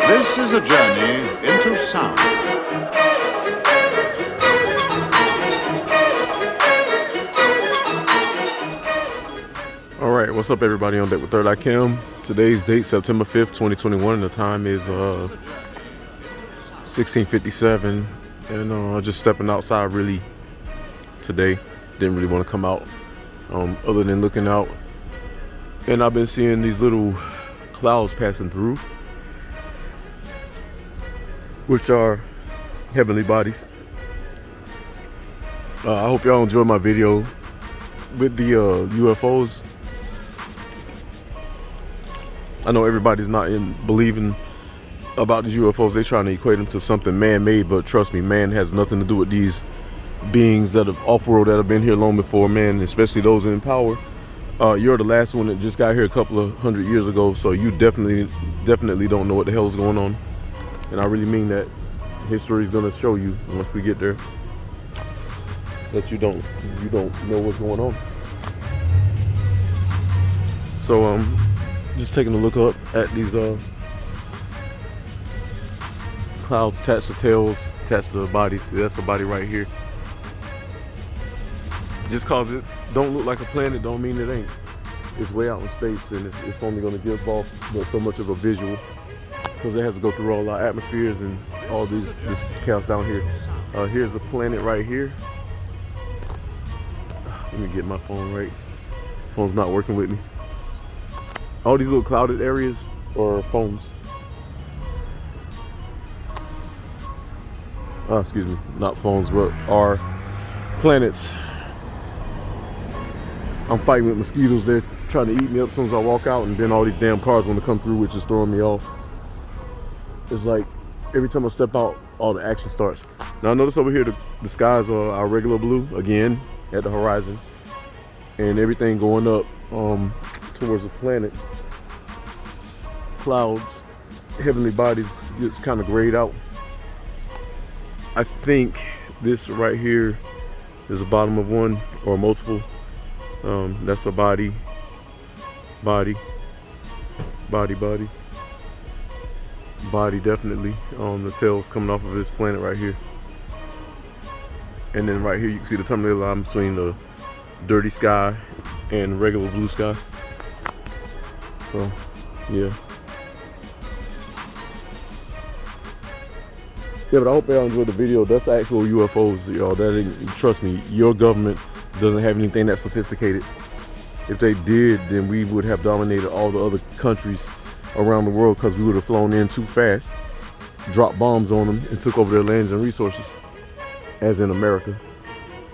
This is a journey into sound. All right, what's up, everybody? On deck with Third Eye Cam. Today's date, September 5th, 2021, and the time is 16:57. And just stepping outside really today. Didn't really want to come out other than looking out. And I've been seeing these little clouds passing through, which are heavenly bodies. I hope y'all enjoyed my video with the UFOs. I know everybody's not believing about these UFOs. They're trying to equate them to something man-made, but trust me, man has nothing to do with these beings that have off-world that have been here long before man, especially those in power. You're the last one that just got here a couple of hundred years ago, so you definitely don't know what the hell is going on. And I really mean that. History is gonna show you once we get there that you don't know what's going on. So just taking a look up at these clouds attached to tails, attached to bodies. See, that's a body right here. Just cause it don't look like a planet don't mean it ain't. It's way out in space, and it's only gonna give off so much of a visual, because it has to go through all our atmospheres and all this chaos down here. Here's a planet right here. Let me get my phone right. Phone's not working with me. All these little clouded areas are phones. Excuse me, not phones, but are planets. I'm fighting with mosquitoes. They're trying to eat me up as soon as I walk out, and then all these damn cars want to come through, which is throwing me off. It's like every time I step out, all the action starts. Now I notice over here the skies are our regular blue again at the horizon, and everything going up towards the planet. Clouds, heavenly bodies, it's kind of grayed out. I think this right here is the bottom of one or multiple. That's a body, definitely. The tail's coming off of this planet right here. And then right here you can see the terminator line between the dirty sky and regular blue sky. So, yeah. Yeah, but I hope y'all enjoyed the video. That's actual UFOs, y'all. That ain't, trust me, your government doesn't have anything that sophisticated. If they did, then we would have dominated all the other countries around the world, because we would have flown in too fast, dropped bombs on them, and took over their lands and resources, as in America.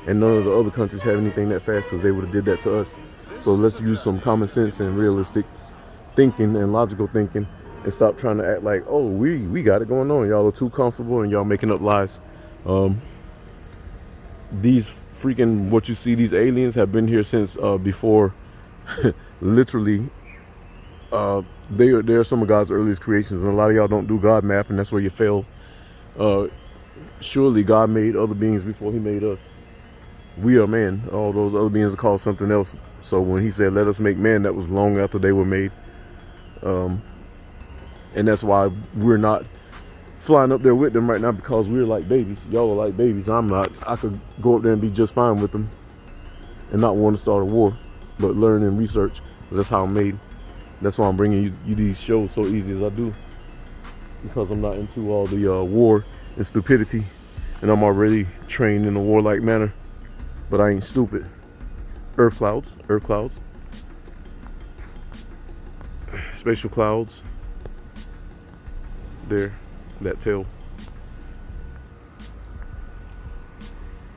And none of the other countries have anything that fast, because they would have did that to us. So let's use some common sense and realistic thinking and logical thinking, and stop trying to act like, oh, we got it going on. Y'all are too comfortable and y'all making up lies. These freaking, what you see, these aliens have been here since before, literally. They are some of God's earliest creations, and a lot of y'all don't do God math, and that's where you fail. Surely God made other beings before he made us. We are man. All those other beings are called something else. So when he said, let us make man, that was long after they were made. And that's why we're not flying up there with them right now, because we're like babies. Y'all are like babies. I'm not. I could go up there and be just fine with them and not want to start a war, but learn and research. That's how I'm made. That's why I'm bringing you these shows so easy as I do, because I'm not into all the war and stupidity, and I'm already trained in a warlike manner, but I ain't stupid. Earth clouds, spatial clouds. There, that tail.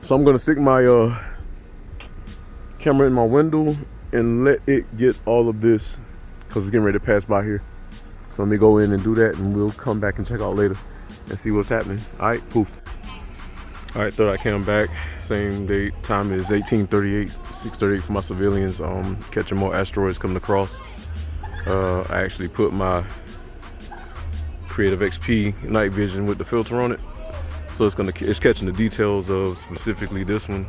So I'm gonna stick my camera in my window and let it get all of this, because it's getting ready to pass by here. So let me go in and do that, and we'll come back and check out later and see what's happening. All right, poof. All right, Third Eye Cam back. Same date, time is 18:38, 6:38 for my civilians. Catching more asteroids coming across. I actually put my Creative XP night vision with the filter on it, so it's catching the details of specifically this one.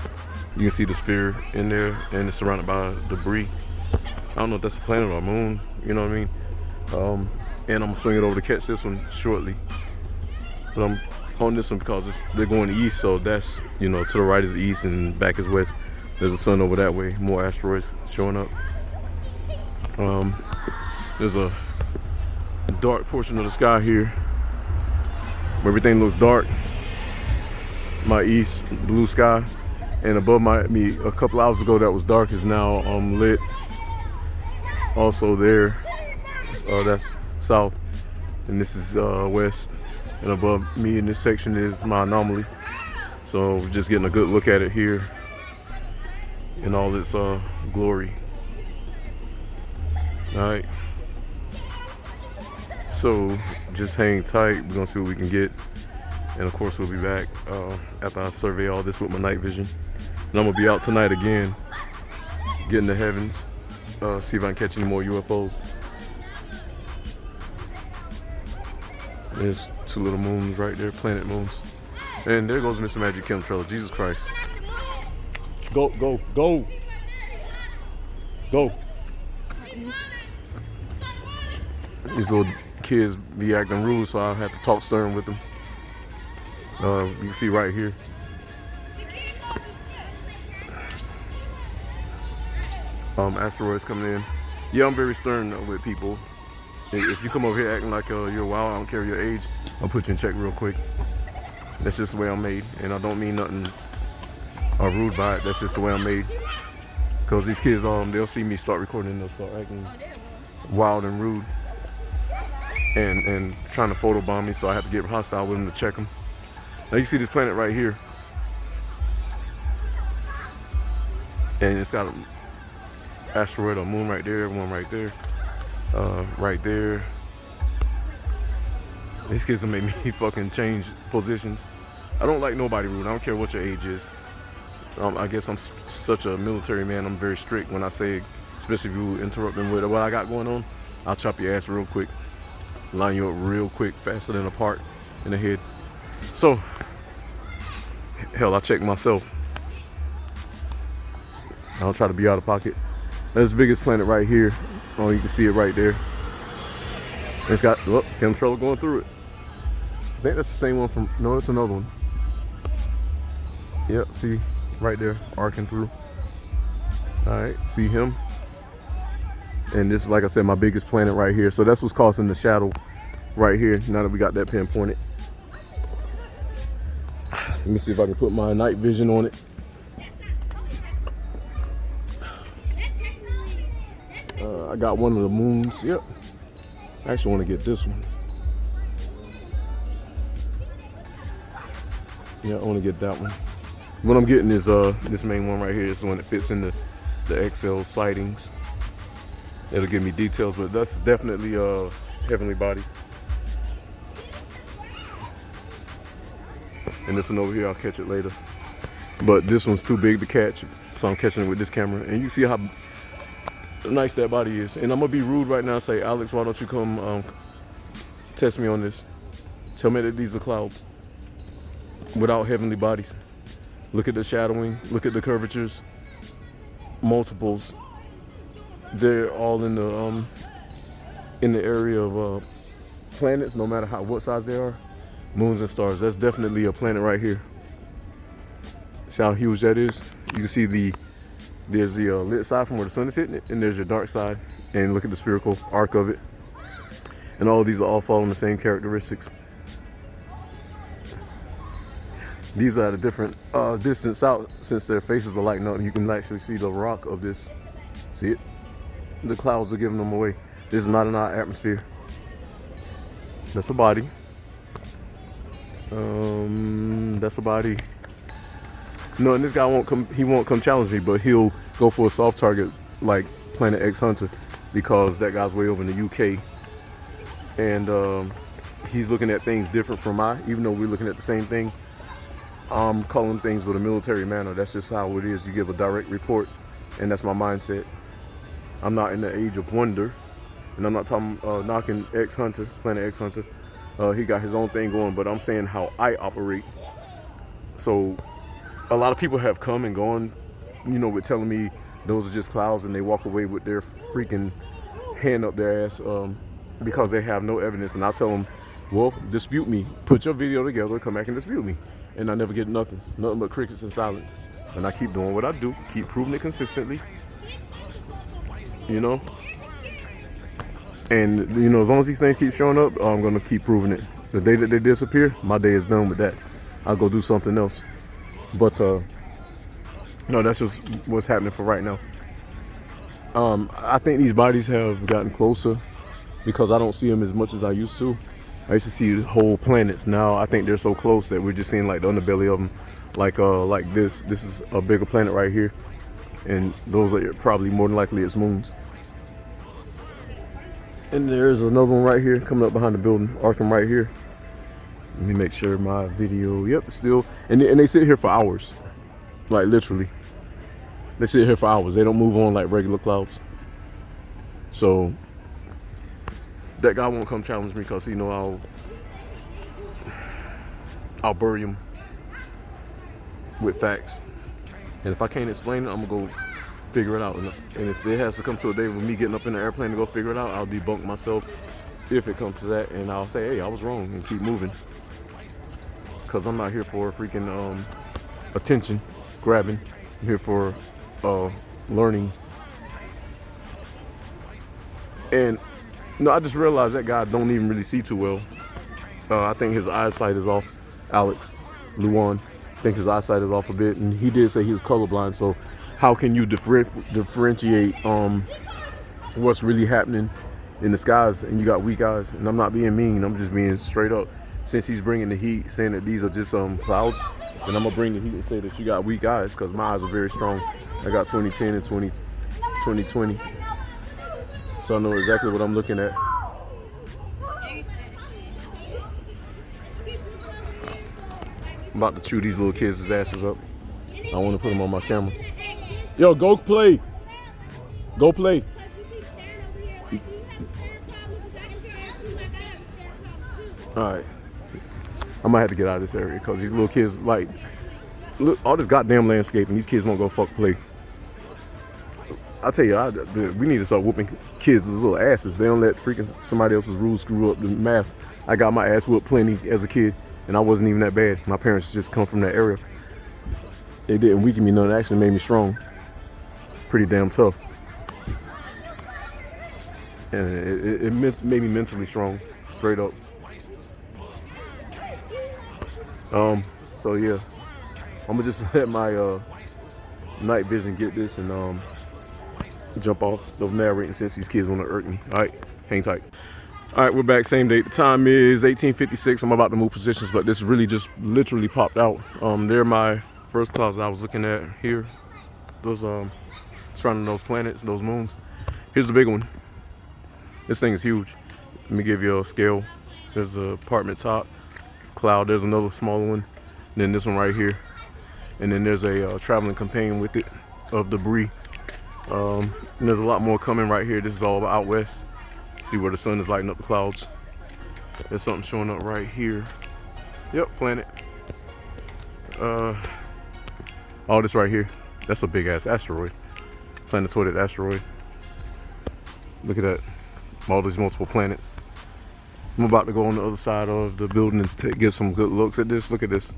You can see the sphere in there, and it's surrounded by debris. I don't know if that's a planet or a moon, you know what I mean? and I'm gonna swing it over to catch this one shortly. But I'm on this one because they're going east, so that's, you know, to the right is east and back is west. There's a sun over that way, more asteroids showing up. There's a dark portion of the sky here where everything looks dark. My east, blue sky, and above me a couple hours ago that was dark is now lit. Also there, that's south, and this is west. And above me in this section is my anomaly. So we're just getting a good look at it here in all its glory. All right. So just hang tight. We're gonna see what we can get. And of course we'll be back after I survey all this with my night vision. And I'm gonna be out tonight again, get in the heavens, see if I can catch any more UFOs. There's two little moons right there, planet moons. And there goes Mr. Magic Chemtrail, Jesus Christ. Go, go, go. Go. These little kids be acting rude, so I have to talk stern with them. You can see right here. Asteroids coming in. Yeah, I'm very stern with people. If you come over here acting like you're wild, I don't care your age, I'll put you in check real quick. That's just the way I'm made, and I don't mean nothing rude by it. That's just the way I'm made. Because these kids, they'll see me start recording and they'll start acting wild and rude and trying to photobomb me, so I have to get hostile with them to check them. Now you see this planet right here, and it's got an asteroid or moon right there, one right there, right there. These kids will make me fucking change positions. I don't like nobody rude. I don't care what your age is. I guess I'm such a military man. I'm very strict when I say, especially if you interrupt them with what I got going on, I'll chop your ass real quick, line you up real quick, faster than a part in the head. So, hell, I check myself. I don't try to be out of pocket. That's the biggest planet right here. Oh, you can see it right there. It's got, look, chemtrail going through it. I think that's the same one from, no, it's another one. Yep, see, right there, arcing through. All right, see him? And this is, like I said, my biggest planet right here. So that's what's causing the shadow right here, now that we got that pinpointed. Let me see if I can put my night vision on it. I got one of the moons, yep. I actually want to get this one. Yeah, I want to get that one. What I'm getting is this main one right here. It's the one that fits in the XL sightings. It'll give me details, but that's definitely heavenly bodies. And this one over here, I'll catch it later. But this one's too big to catch, so I'm catching it with this camera. And you see how nice that body is. And I'm gonna be rude right now and say, Alex, why don't you come test me on this? Tell me that these are clouds without heavenly bodies. Look at the shadowing, look at the curvatures, multiples. They're all in the area of planets, no matter what size they are, moons and stars. That's definitely a planet right here. See how huge that is? You can see there's the lit side from where the sun is hitting it, and there's your dark side. And look at the spherical arc of it. And all of these are all following the same characteristics. These are at a different distance out, since their faces are lighting up. You can actually see the rock of this. See it? The clouds are giving them away. This is not in our atmosphere. That's a body. That's a body. No, and this guy won't come challenge me, but he'll go for a soft target like Planet X Hunter, because that guy's way over in the UK. And he's looking at things different from even though we're looking at the same thing. I'm calling things with a military manner. That's just how it is. You give a direct report, and that's my mindset. I'm not in the age of wonder, and I'm not talking knocking X Hunter, Planet X Hunter. He got his own thing going, but I'm saying how I operate. So a lot of people have come and gone, you know, with telling me those are just clouds, and they walk away with their freaking hand up their ass. because they have no evidence. And I tell them, well, dispute me. Put your video together, come back and dispute me. And I never get nothing but crickets and silence. And I keep doing what I do, keep proving it consistently, you know. And, you know, as long as these things keep showing up, I'm going to keep proving it. The day that they disappear, my day is done with that. I'll go do something else. But, no, that's just what's happening for right now. I think these bodies have gotten closer because I don't see them as much as I used to. I used to see whole planets. Now I think they're so close that we're just seeing like the underbelly of them. Like this is a bigger planet right here. And those are probably more than likely its moons. And there's another one right here coming up behind the building, arcing right here. Let me make sure my video, yep, still, and they sit here for hours, like literally. They sit here for hours. They don't move on like regular clouds. So that guy won't come challenge me because he know I'll bury him with facts. And if I can't explain it, I'm gonna go figure it out. And if it has to come to a day with me getting up in the airplane to go figure it out, I'll debunk myself if it comes to that, and I'll say, hey, I was wrong, and keep moving. Because I'm not here for freaking attention grabbing. I'm here for learning. And no, I just realized that guy don't even really see too well. I think his eyesight is off. Alex Luan, I think his eyesight is off a bit, and he did say he was colorblind. So how can you differentiate what's really happening in the skies and you got weak eyes? And I'm not being mean, I'm just being straight up. Since he's bringing the heat, saying that these are just clouds, then I'm gonna bring the heat and say that you got weak eyes, because my eyes are very strong. I got 20/10 and 20/20. So I know exactly what I'm looking at. I'm about to chew these little kids' asses up. I want to put them on my camera. Yo, go play. Go play. All right. I might have to get out of this area because these little kids, like, look, all this goddamn landscape, and these kids won't go fuck play. I tell you, we need to start whooping kids' little asses. They don't let freaking somebody else's rules screw up the math. I got my ass whooped plenty as a kid, and I wasn't even that bad. My parents just come from that area. They didn't weaken me none. It actually made me strong. Pretty damn tough. And it made me mentally strong, straight up. So yeah, I'm gonna just let my night vision get this and jump off of narrating since these kids want to irk me. All right, hang tight. All right, we're back, same date. The time is 18:56. I'm about to move positions, but this really just literally popped out. They're my first clouds I was looking at here. Those surrounding those planets, those moons. Here's the big one. This thing is huge. Let me give you a scale. There's a apartment top cloud. There's another smaller one. And then this one right here. And then there's a traveling companion with it of debris. And there's a lot more coming right here. This is all out west. See where the sun is lighting up the clouds. There's something showing up right here. Yep, planet. All this right here. That's a big ass asteroid. Planetoid asteroid. Look at that. All these multiple planets. I'm about to go on the other side of the building and get some good looks at this. Look at this.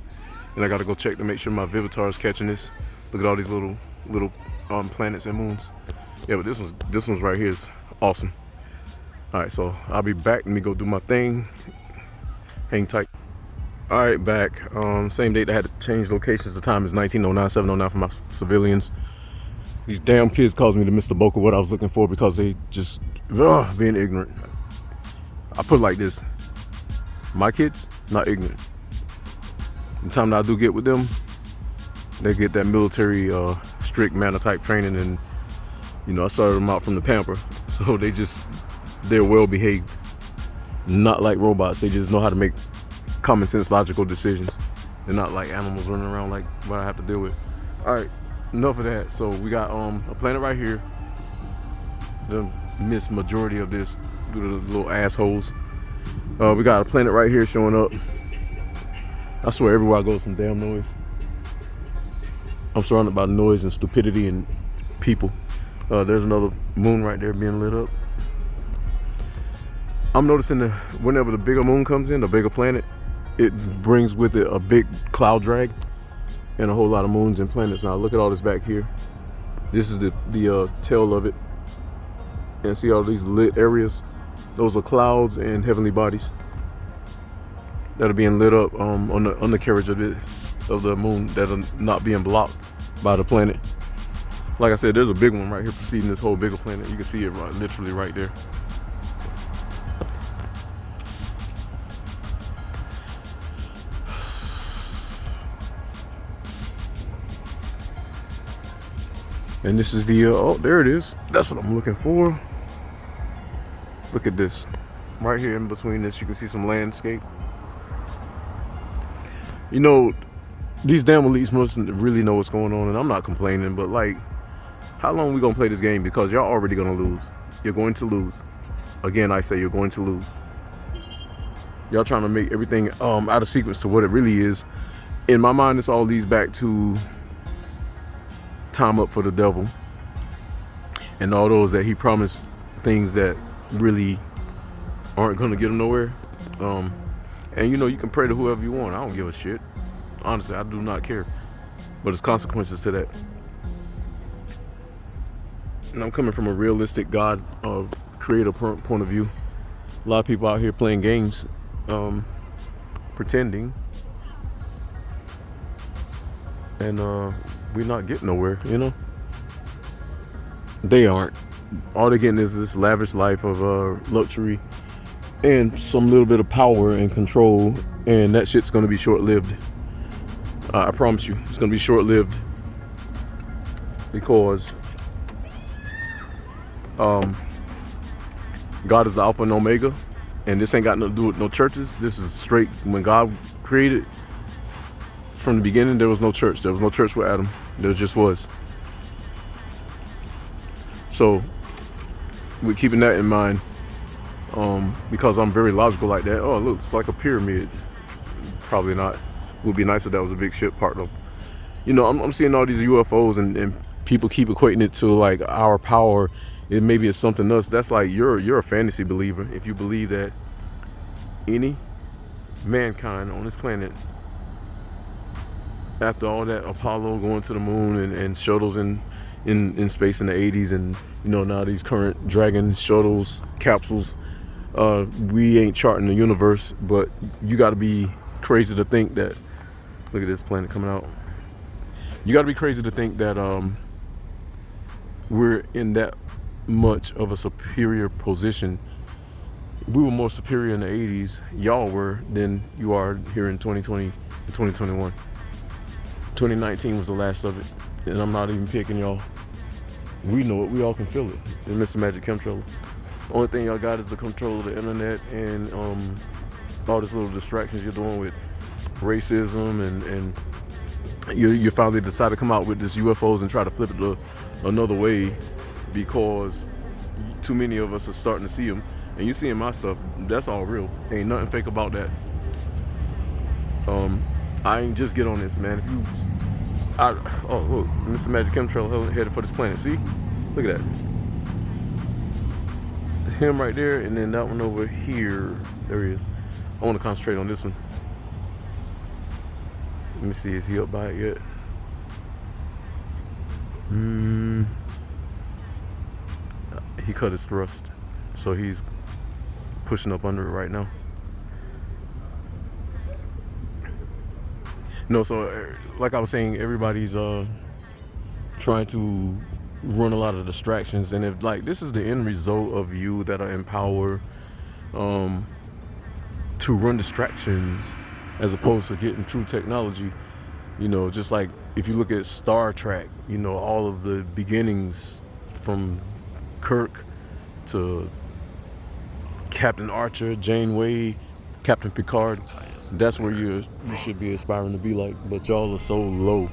And I gotta go check to make sure my Vivitar is catching this. Look at all these little planets and moons. Yeah, but this one's right here is awesome. All right, so I'll be back. Let me go do my thing. Hang tight. All right, back. Same date I had to change locations. The time is 19:09, 7:09 for my civilians. These damn kids caused me to miss the bulk of what I was looking for because they just being ignorant. I put it like this: my kids, not ignorant. The time that I do get with them, they get that military strict manner type training, and you know, I started them out from the pamper, so they're well behaved, not like robots. They just know how to make common sense, logical decisions. They're not like animals running around like what I have to deal with. All right, enough of that. So we got a planet right here. The missed majority of this due to the little assholes. We got a planet right here showing up. I swear everywhere I go, some damn noise. I'm surrounded by noise and stupidity and people. There's another moon right there being lit up. I'm noticing that whenever the bigger moon comes in, the bigger planet, it brings with it a big cloud drag and a whole lot of moons and planets. Now look at all this back here. This is the tail of it, and see all these lit areas? Those are clouds and heavenly bodies that are being lit up on the undercarriage of the moon, that are not being blocked by the planet. Like I said, there's a big one right here preceding this whole bigger planet. You can see it literally right there. And this is the, oh, there it is. That's what I'm looking for. Look at this. Right here in between this, you can see some landscape. You know, these damn elites must really know what's going on, and I'm not complaining, but like, how long we gonna play this game? Because y'all already gonna lose. You're going to lose. Again, I say you're going to lose. Y'all trying to make everything out of sequence to what it really is. In my mind, this all leads back to time up for the devil and all those that he promised things that really aren't gonna get him nowhere. And you know, you can pray to whoever you want. I don't give a shit. Honestly, I do not care. But there's consequences to that. And I'm coming from a realistic God creator point of view. A lot of people out here playing games, pretending, and we're not getting nowhere, you know? They aren't. All they're getting is this lavish life of luxury and some little bit of power and control, and that shit's gonna be short-lived. I promise you, it's gonna be short-lived, because God is the Alpha and Omega, and this ain't got nothing to do with no churches. This is straight, when God created, from the beginning, there was no church. There was no church with Adam. There just was. So we're keeping that in mind, because I'm very logical like that. Oh, look, it's like a pyramid. Probably not. Would be nice if that was a big ship part though. You know, I'm seeing all these UFOs, and people keep equating it to like our power. It maybe it's something else. That's like, you're a fantasy believer if you believe that any mankind on this planet, after all that Apollo going to the moon and shuttles in space in the 80s, and you know, now these current Dragon shuttles, capsules, we ain't charting the universe. But you got to be crazy to think that, look at this planet coming out, you got to be crazy to think that we're in that much of a superior position. We were more superior in the 80s, y'all were, than you are here in 2020 and 2021. 2019 was the last of it, and I'm not even picking y'all. We know it, we all can feel it. It's Mr. Magic Chemtrail. Only thing y'all got is the control of the internet and all these little distractions you're doing with racism, and you finally decide to come out with this UFOs and try to flip it to another way, because too many of us are starting to see them. And you seeing my stuff, that's all real. Ain't nothing fake about that. I ain't just get on this, man. Oh look, Mr. Magic Chemtrail headed for this planet. See? Look at that. It's him right there, and then that one over here. There he is. I want to concentrate on this one. Let me see, is he up by it yet? He cut his thrust, so he's pushing up under it right now. No, so like I was saying, everybody's trying to run a lot of distractions, and if like this is the end result of you that are in power, to run distractions as opposed to getting true technology. You know, just like if you look at Star Trek, you know, all of the beginnings from Kirk to Captain Archer, Janeway, Captain Picard, that's where you should be aspiring to be like. But y'all are so low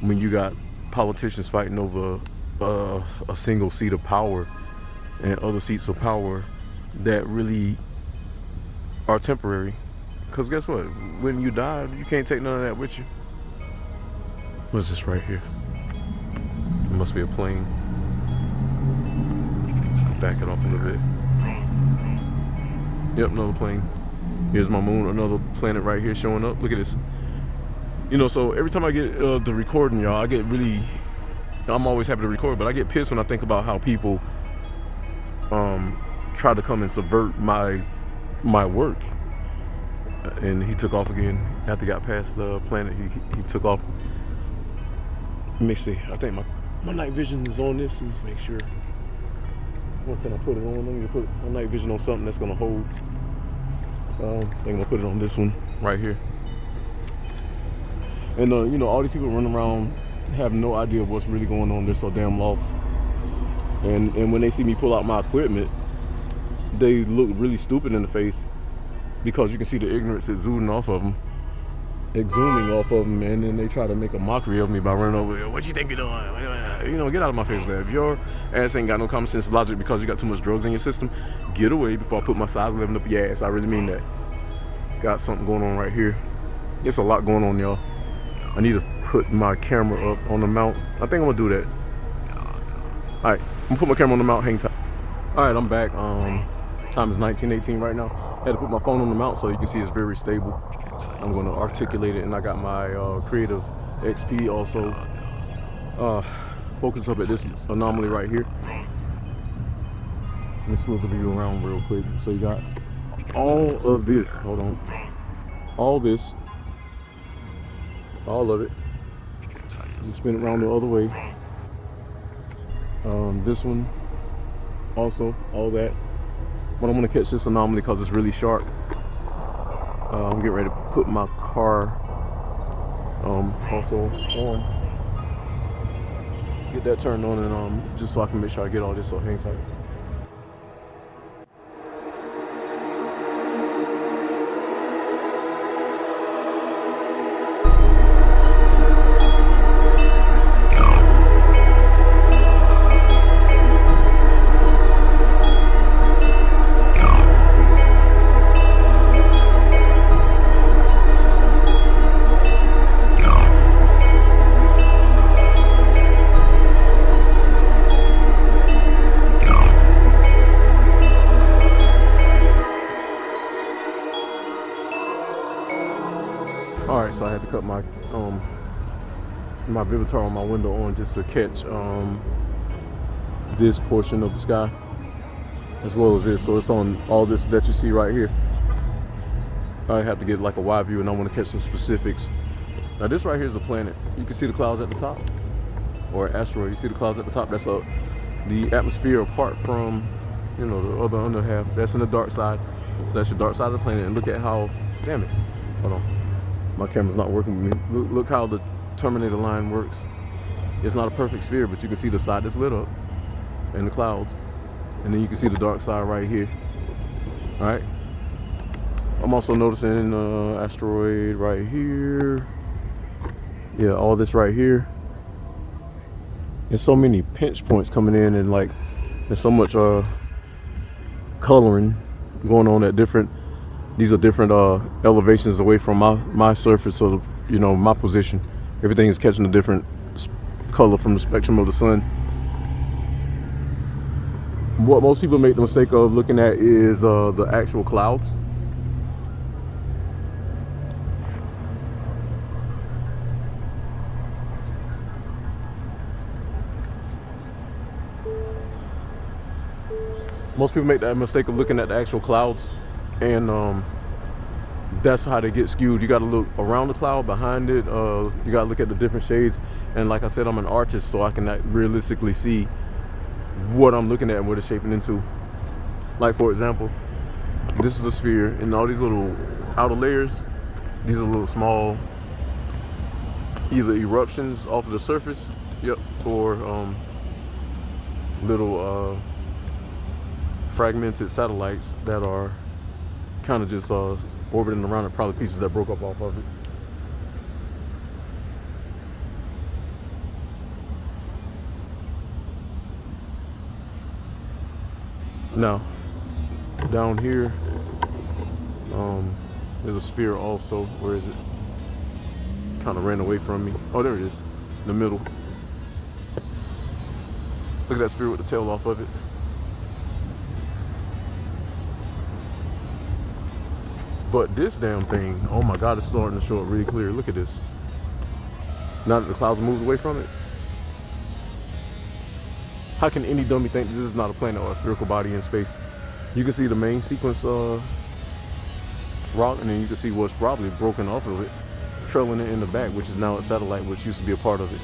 when you got politicians fighting over a single seat of power and other seats of power that really are temporary. Because guess what? When you die, you can't take none of that with you. What's this right here? It must be a plane. Back it off a little bit. Yep, another plane. Here's my moon, another planet right here showing up. Look at this. You know, so every time I get the recording, y'all, I get really, I'm always happy to record, but I get pissed when I think about how people try to come and subvert my work. And he took off again after he got past the planet. He took off. Let me see. I think my night vision is on this. Let me make sure. What can I put it on? Let me put my night vision on something that's gonna hold. I think I'm gonna put it on this one right here. And you know, all these people running around have no idea what's really going on. They're so damn lost. And when they see me pull out my equipment, they look really stupid in the face because you can see the ignorance exuding off of them, and then they try to make a mockery of me by running over. What you think you're doing? You know, get out of my face, lad. If your ass ain't got no common sense logic because you got too much drugs in your system, get away before I put my size 11 up your ass. I really mean that. Got something going on right here. It's a lot going on, y'all. I need to put my camera up on the mount. I think I'm gonna do that. All right, I'm gonna put my camera on the mount. Hang tight. All right, I'm back. Time is 19:18 right now. I had to put my phone on the mount so you can see it's very stable. I'm gonna articulate it, and I got my Creative XP also. Focus up at this anomaly right here. Let me swivel you around real quick. So you got all of this. Hold on. All this. All of it. And spin it around the other way. This one. Also, all that. But I'm gonna catch this anomaly because it's really sharp. I'm getting ready to put my car also on. Get that turned on, and just so I can make sure I get all this, so hang tight. Alright, so I had to cut my my Vivitar on my window on just to catch this portion of the sky as well as this. So it's on all this that you see right here. I have to get like a wide view, and I want to catch some specifics. Now this right here is a planet. You can see the clouds at the top, or an asteroid. You see the clouds at the top. That's the atmosphere apart from, you know, the other under half. That's in the dark side. So that's the dark side of the planet. And look at how, damn it, hold on. My camera's not working with me. Look how the Terminator line works. It's not a perfect sphere, but you can see the side that's lit up and the clouds. And then you can see the dark side right here. All right. I'm also noticing asteroid right here. Yeah, all this right here. There's so many pinch points coming in, and like there's so much coloring going on at different. These are different elevations away from my surface, so you know, my position. Everything is catching a different color from the spectrum of the sun. What most people make the mistake of looking at is the actual clouds. Most people make that mistake of looking at the actual clouds, and that's how they get skewed. You got to look around the cloud, behind it. You got to look at the different shades. And like I said, I'm an artist, so I can realistically see what I'm looking at and what it's shaping into. Like for example, this is a sphere, and all these little outer layers, these are little small either eruptions off of the surface, yep, or little fragmented satellites that are kind of just orbiting around it, probably pieces that broke up off of it. Now, down here, there's a sphere also. Where is it? Kind of ran away from me. Oh, there it is, in the middle. Look at that sphere with the tail off of it. But this damn thing, oh my God, it's starting to show up really clear. Look at this. Now that the clouds moved away from it, how can any dummy think this is not a planet or a spherical body in space? You can see the main sequence rock, and then you can see what's probably broken off of it, trailing it in the back, which is now a satellite, which used to be a part of it.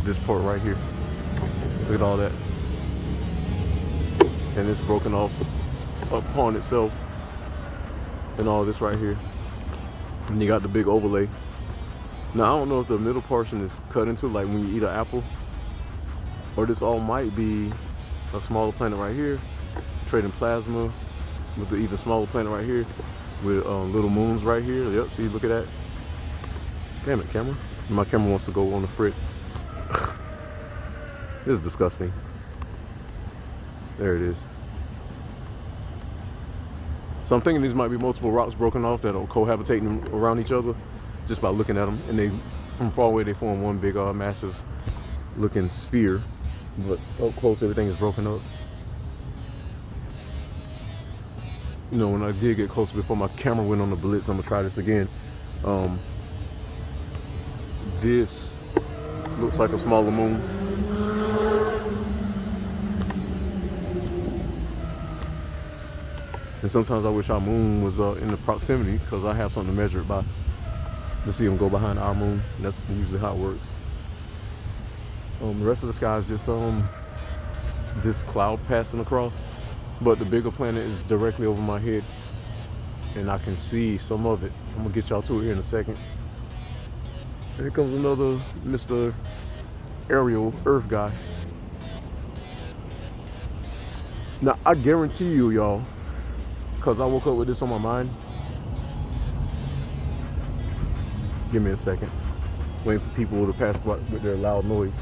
This part right here. Look at all that. And it's broken off upon itself. And all this right here. And you got the big overlay. Now, I don't know if the middle portion is cut into like when you eat an apple, or this all might be a smaller planet right here, trading plasma with the even smaller planet right here, with little moons right here. Yep, see, look at that. Damn it, camera. My camera wants to go on the fritz. This is disgusting. There it is. So I'm thinking these might be multiple rocks broken off that are cohabitating around each other just by looking at them. And they, from far away, they form one big, massive looking sphere. But up close, everything is broken up. You know, when I did get closer before my camera went on the blitz, I'm gonna try this again. This looks like a smaller moon. And sometimes I wish our moon was in the proximity, because I have something to measure it by. To see them go behind our moon. That's usually how it works. The rest of the sky is just this cloud passing across. But the bigger planet is directly over my head, and I can see some of it. I'm gonna get y'all to it here in a second. Here comes another Mr. Aerial Earth guy. Now, I guarantee you, y'all, because I woke up with this on my mind. Give me a second. Waiting for people to pass by with their loud noise.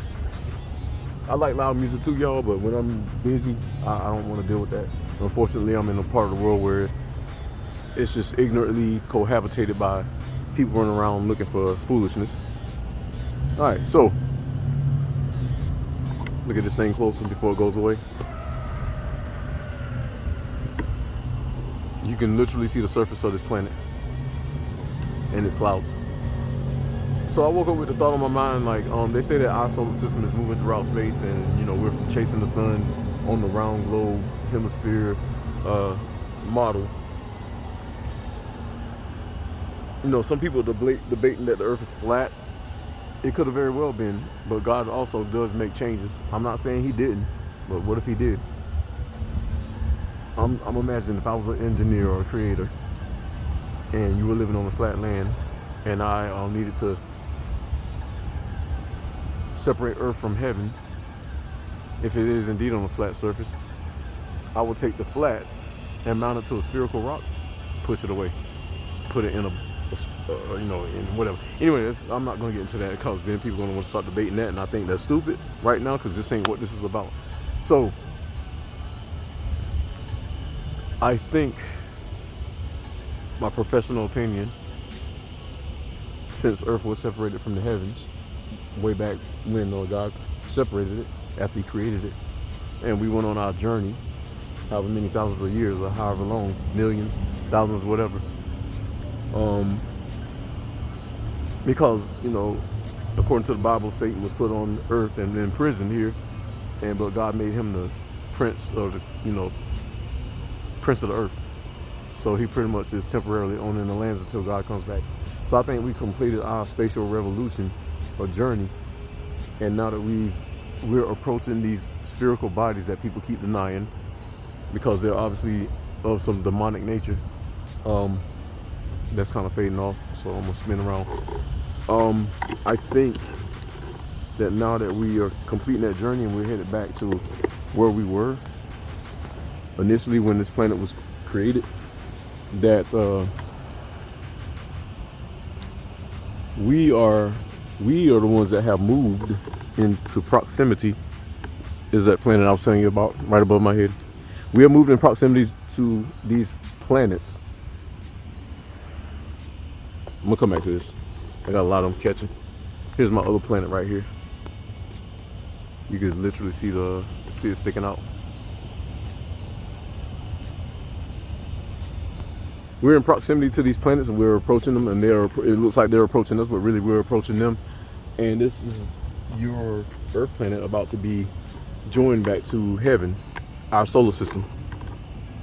I like loud music too, y'all, but when I'm busy, I don't want to deal with that. Unfortunately, I'm in a part of the world where it's just ignorantly cohabitated by people running around looking for foolishness. All right, so look at this thing closer before it goes away. You can literally see the surface of this planet and its clouds. So I woke up with the thought on my mind, like, they say that our solar system is moving throughout space, and, you know, we're chasing the sun on the round globe hemisphere model. You know, some people debating that the earth is flat. It could have very well been, but God also does make changes. I'm not saying he didn't, but what if he did? I'm imagining if I was an engineer or a creator, and you were living on a flat land, and I needed to separate earth from heaven, if it is indeed on a flat surface, I would take the flat and mount it to a spherical rock, push it away, put it in a you know, in whatever. Anyway, I'm not going to get into that, because then people are going to want to start debating that, and I think that's stupid right now, because this ain't what this is about. So I think, my professional opinion, since earth was separated from the heavens way back when God separated it after he created it, and we went on our journey, however many thousands of years or however long, millions, thousands, whatever, because, you know, according to the Bible, Satan was put on earth and in prison here, but God made him the prince of the, you know, prince of the earth. So he pretty much is temporarily owning the lands until God comes back. So I think we completed our spatial revolution or journey, and now that we're approaching these spherical bodies that people keep denying because they're obviously of some demonic nature, that's kind of fading off, so I'm gonna spin around. I think that now that we are completing that journey and we're headed back to where we were initially when this planet was created, that we are the ones that have moved into proximity. Is that planet I was telling you about right above my head? We have moved in proximity to these planets. I'm gonna come back to this. I got a lot of them catching. Here's my other planet right here. You can literally see it sticking out. we're in proximity to these planets and we're approaching them, and it looks like they're approaching us, but really we're approaching them. And this is your Earth planet about to be joined back to heaven, our solar system.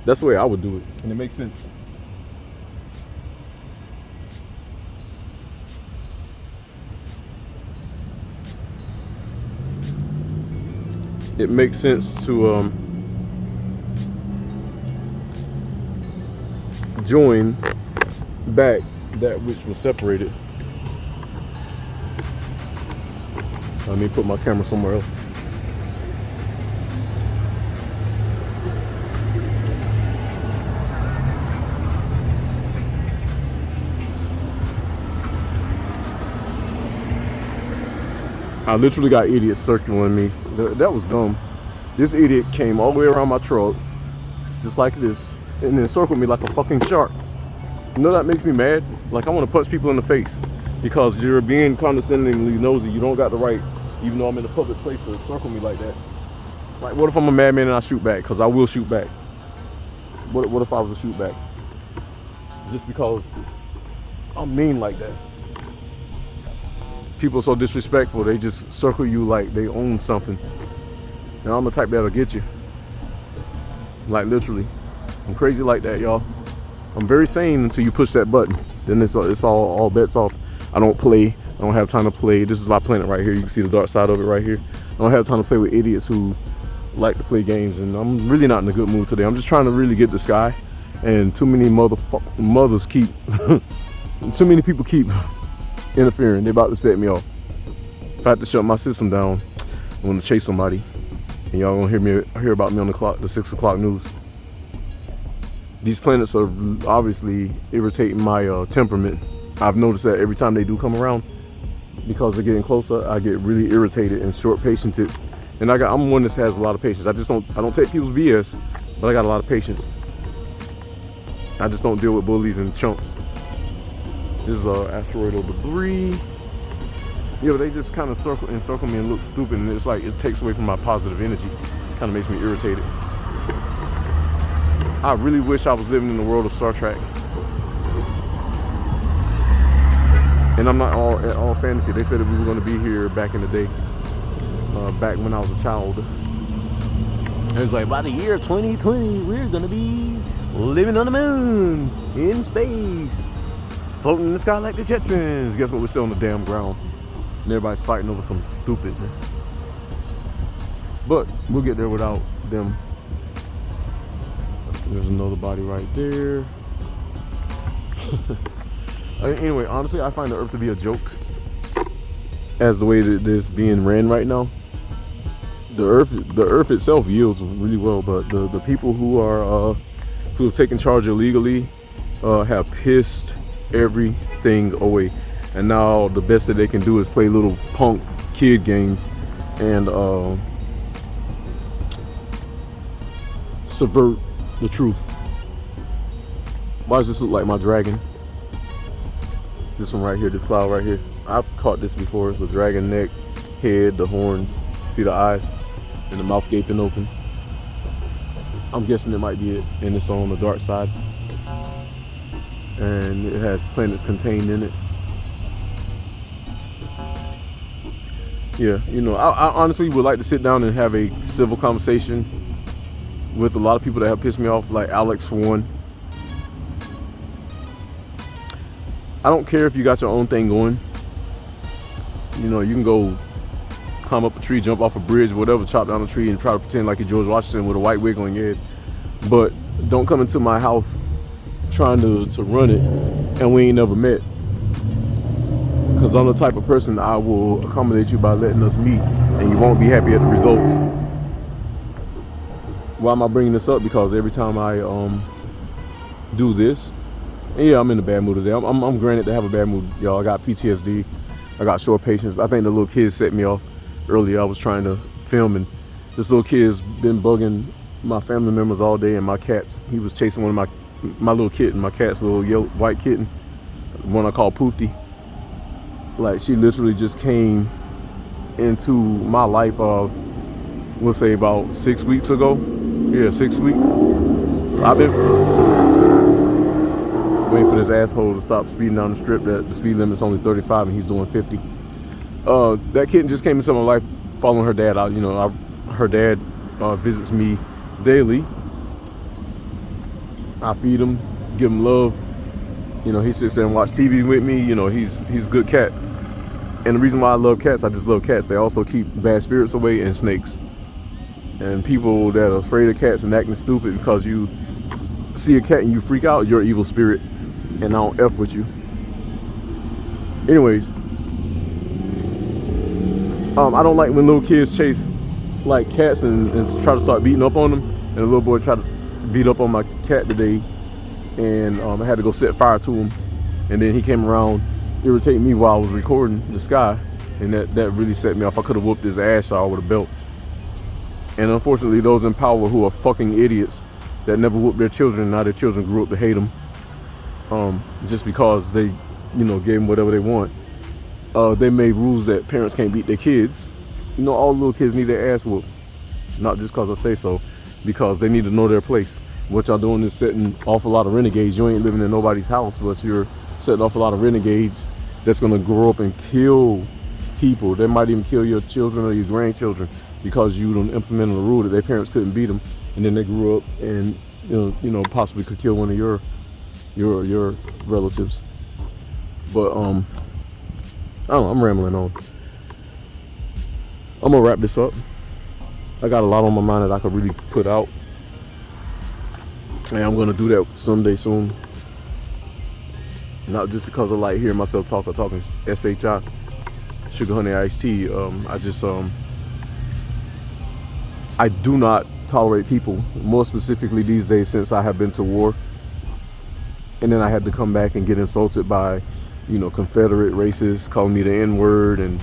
That's the way I would do it, and it makes sense. It makes sense to join back that which was separated. Let me put my camera somewhere else. I literally got idiots circling me. That was dumb. This idiot came all the way around my truck, just like this, and then circled me like a fucking shark. You know that makes me mad? Like I want to punch people in the face because you're being condescendingly nosy. You don't got the right, even though I'm in a public place, to circle me like that. Like, what if I'm a madman and I shoot back? Because I will shoot back. What if I was a shoot back? Just because I'm mean like that. People are so disrespectful, they just circle you like they own something. And I'm the type that'll get you. Like literally. I'm crazy like that, y'all. I'm very sane until you push that button. Then it's all bets off. I don't play. I don't have time to play. This is my planet right here. You can see the dark side of it right here. I don't have time to play with idiots who like to play games, and I'm really not in a good mood today. I'm just trying to really get this guy, and too many mothers keep too many people keep interfering. They're about to set me off. If I have to shut my system down, I'm gonna chase somebody, and y'all gonna hear about me on the 6 o'clock news. These planets are obviously irritating my temperament. I've noticed that every time they do come around, because they're getting closer, I get really irritated and short-patiented. And I'm one that has a lot of patience. I don't take people's BS, but I got a lot of patience. I just don't deal with bullies and chumps. This is asteroidal debris. Yeah, but they just kind of circle me and look stupid, and it's like it takes away from my positive energy. Kind of makes me irritated. I really wish I was living in the world of Star Trek. And I'm not all fantasy. They said that we were going to be here back in the day, back when I was a child. It was like, by the year 2020, we're going to be living on the moon, in space, floating in the sky like the Jetsons. Guess what? We're still on the damn ground. And everybody's fighting over some stupidness. But we'll get there without them. There's another body right there. Anyway, honestly, I find the Earth to be a joke as the way that it's being ran right now. The Earth itself yields really well, but the people who have taken charge illegally have pissed everything away. And now the best that they can do is play little punk kid games and subvert the truth. Why does this look like my dragon? This one right here, this cloud right here. I've caught this before. It's a dragon neck, head, the horns, see the eyes, and the mouth gaping open. I'm guessing it might be it, and it's on the dark side. And it has planets contained in it. Yeah, you know, I honestly would like to sit down and have a civil conversation with a lot of people that have pissed me off, like Alex for one. I don't care if you got your own thing going. You know, you can go climb up a tree, jump off a bridge, whatever, chop down a tree and try to pretend like you're George Washington with a white wig on your head. But don't come into my house trying to run it and we ain't never met. Because I'm the type of person that I will accommodate you by letting us meet, and you won't be happy at the results. Why am I bringing this up? Because every time I do this, yeah, I'm in a bad mood today. I'm granted to have a bad mood, y'all. I got PTSD. I got short patience. I think the little kid set me off earlier. I was trying to film, and this little kid's been bugging my family members all day and my cats. He was chasing one of my little kitten, my cat's little yellow, white kitten, one I call Poofty. Like, she literally just came into my life, we'll say about 6 weeks ago. Yeah, 6 weeks. So I've been waiting for this asshole to stop speeding down the strip. That the speed limit's only 35 and he's doing 50. That kitten just came into my life following her dad out. You know, her dad visits me daily. I feed him, give him love. You know, he sits there and watch TV with me. You know, he's a good cat. And the reason why I love cats, I just love cats. They also keep bad spirits away and snakes. And people that are afraid of cats and acting stupid because you see a cat and you freak out, you're an evil spirit. And I don't F with you. Anyways, I don't like when little kids chase like cats and try to start beating up on them. And a little boy tried to beat up on my cat today, and I had to go set fire to him. And then he came around irritating me while I was recording the sky, and that really set me off. I could have whooped his ass out with a belt. And unfortunately, those in power who are fucking idiots that never whooped their children, now their children grew up to hate them, just because they, you know, gave them whatever they want. They made rules that parents can't beat their kids. You know, all little kids need their ass whooped. Not just because I say so, because they need to know their place. What y'all doing is setting off a lot of renegades. You ain't living in nobody's house, but you're setting off a lot of renegades that's gonna grow up and kill people. They might even kill your children or your grandchildren because you don't implement a rule that their parents couldn't beat them, and then they grew up and you know possibly could kill one of your relatives. But I don't know, I'm rambling on. I'm gonna wrap this up. I got a lot on my mind that I could really put out, and I'm gonna do that someday soon. Not just because I like hearing myself talk or talking SHI, sugar honey iced tea. I do not tolerate people, more specifically these days since I have been to war. And then I had to come back and get insulted by, you know, Confederate racists calling me the N-word, and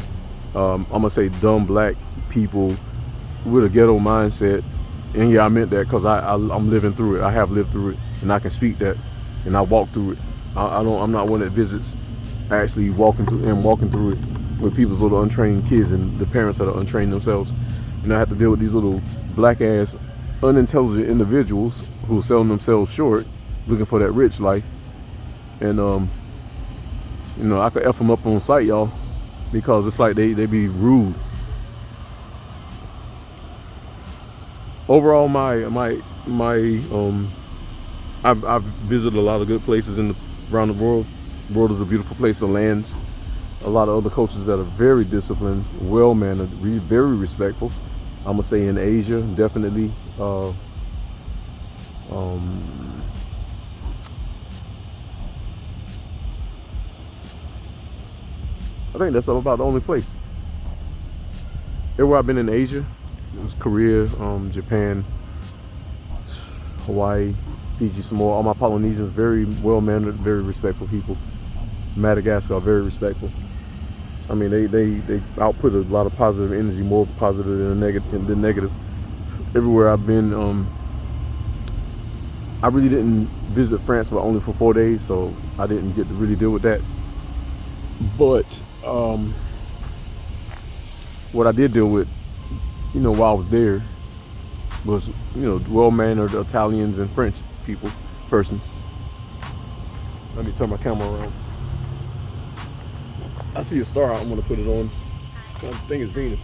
I'm gonna say dumb black people with a ghetto mindset. And yeah, I meant that because I'm living through it. I have lived through it, and I can speak that, and I walk through it. I'm not one that visits actually walking through it with people's little untrained kids and the parents that are untrained themselves. And I have to deal with these little black ass unintelligent individuals who are selling themselves short, looking for that rich life. And you know, I could F them up on sight, y'all, because it's like they be rude. Overall, I've visited a lot of good places around the world. The world is a beautiful place of lands. A lot of other cultures that are very disciplined, well-mannered, very respectful. I'm gonna say in Asia, definitely. I think that's about the only place. Everywhere I've been in Asia, it was Korea, Japan, Hawaii, Fiji, Samoa. All my Polynesians, very well-mannered, very respectful people. Madagascar, very respectful. I mean, they output a lot of positive energy, more positive than negative. Everywhere I've been, I really didn't visit France, but only for 4 days, so I didn't get to really deal with that. But what I did deal with, you know, while I was there, was, you know, well-mannered Italians and French persons. Let me turn my camera around. I see a star. I'm gonna put it on. I think it's Venus.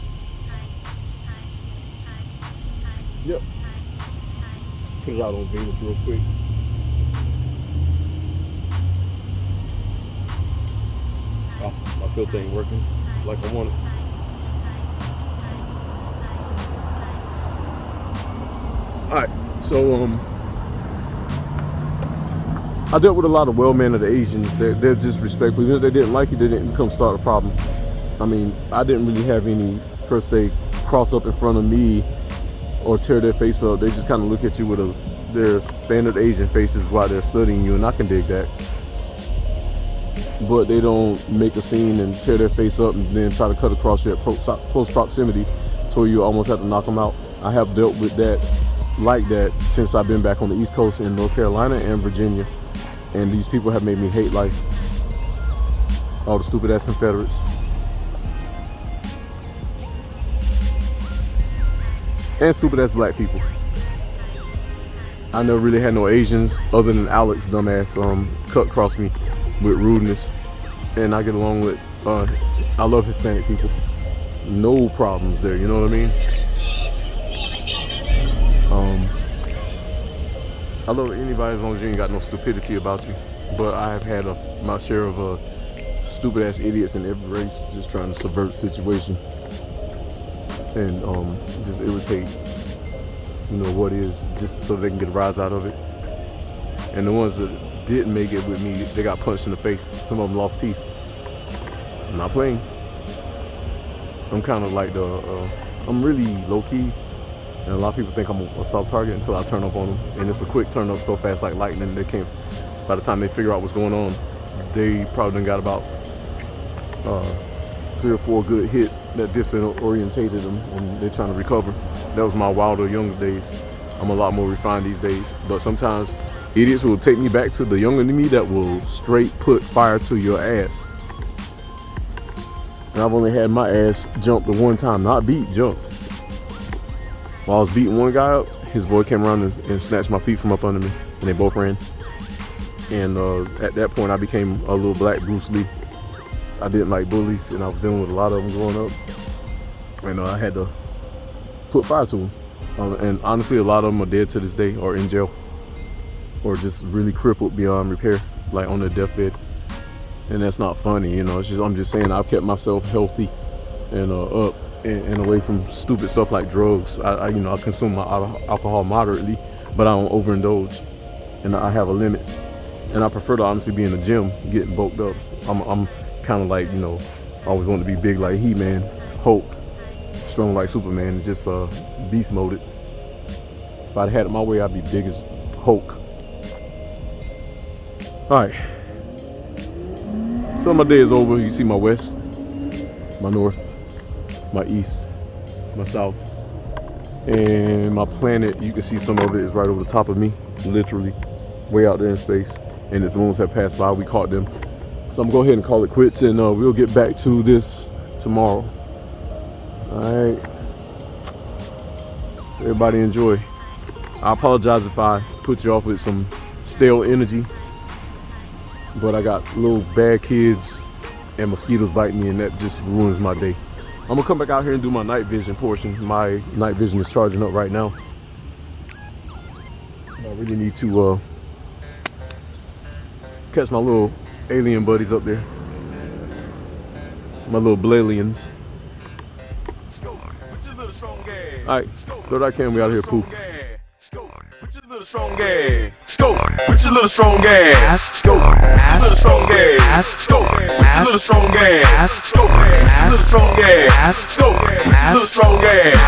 Yep. Put it out on Venus real quick. Oh, my filter ain't working like I want it. Alright, so I dealt with a lot of well-mannered Asians. They're just respectful. Even if they didn't like you, they didn't come start a problem. I mean, I didn't really have any, per se, cross up in front of me or tear their face up. They just kind of look at you with their standard Asian faces while they're studying you, and I can dig that. But they don't make a scene and tear their face up and then try to cut across you at close proximity so you almost have to knock them out. I have dealt with that like that since I've been back on the East Coast in North Carolina and Virginia. And these people have made me hate life. All the stupid ass Confederates. And stupid ass black people. I never really had no Asians other than Alex, dumbass, cut across me with rudeness. And I get along with, I love Hispanic people. No problems there, you know what I mean? I love anybody as long as you ain't got no stupidity about you. But I have had my share of stupid ass idiots in every race just trying to subvert the situation and just irritate, you know, what is, just so they can get a rise out of it. And the ones that didn't make it with me, they got punched in the face. Some of them lost teeth. I'm not playing. I'm kind of like I'm really low key. And a lot of people think I'm a soft target until I turn up on them. And it's a quick turn up so fast like lightning. They can't, by the time they figure out what's going on, they probably done got about 3 or 4 good hits that disorientated them and they're trying to recover. That was my wilder, younger days. I'm a lot more refined these days. But sometimes idiots will take me back to the younger me that will straight put fire to your ass. And I've only had my ass jumped the one time, not beat, jumped. While I was beating one guy up, his boy came around and snatched my feet from up under me, and they both ran. And at that point, I became a little black Bruce Lee. I didn't like bullies, and I was dealing with a lot of them growing up. And I had to put fire to them. And honestly, a lot of them are dead to this day, or in jail, or just really crippled beyond repair, like on their deathbed. And that's not funny, you know. It's just, I'm just saying, I've kept myself healthy and up. And away from stupid stuff like drugs. I consume my alcohol moderately, but I don't overindulge, and I have a limit. And I prefer to honestly be in the gym, getting bulked up. I'm kind of like, you know, always want to be big like He-Man, Hulk, strong like Superman, and just beast moded. If I'd had it my way, I'd be big as Hulk. All right. So my day is over. You see my west, my north, my east, my south, and my planet. You can see some of it is right over the top of me, literally way out there in space, and its moons have passed by. We caught them, so I'm gonna go ahead and call it quits, and we'll get back to this tomorrow. All right, so everybody enjoy. I apologize if I put you off with some stale energy, but I got little bad kids and mosquitoes biting me, and that just ruins my day. I'm gonna come back out here and do my night vision portion. My night vision is charging up right now. I really need to catch my little alien buddies up there. My little Blalians. Alright, throw that can, we out of here, poof. With your little strong ass, scope. With your little strong ass, scope. With your little strong ass, scope. With your little strong ass, scope. With your little strong ass, scope. With your little strong ass.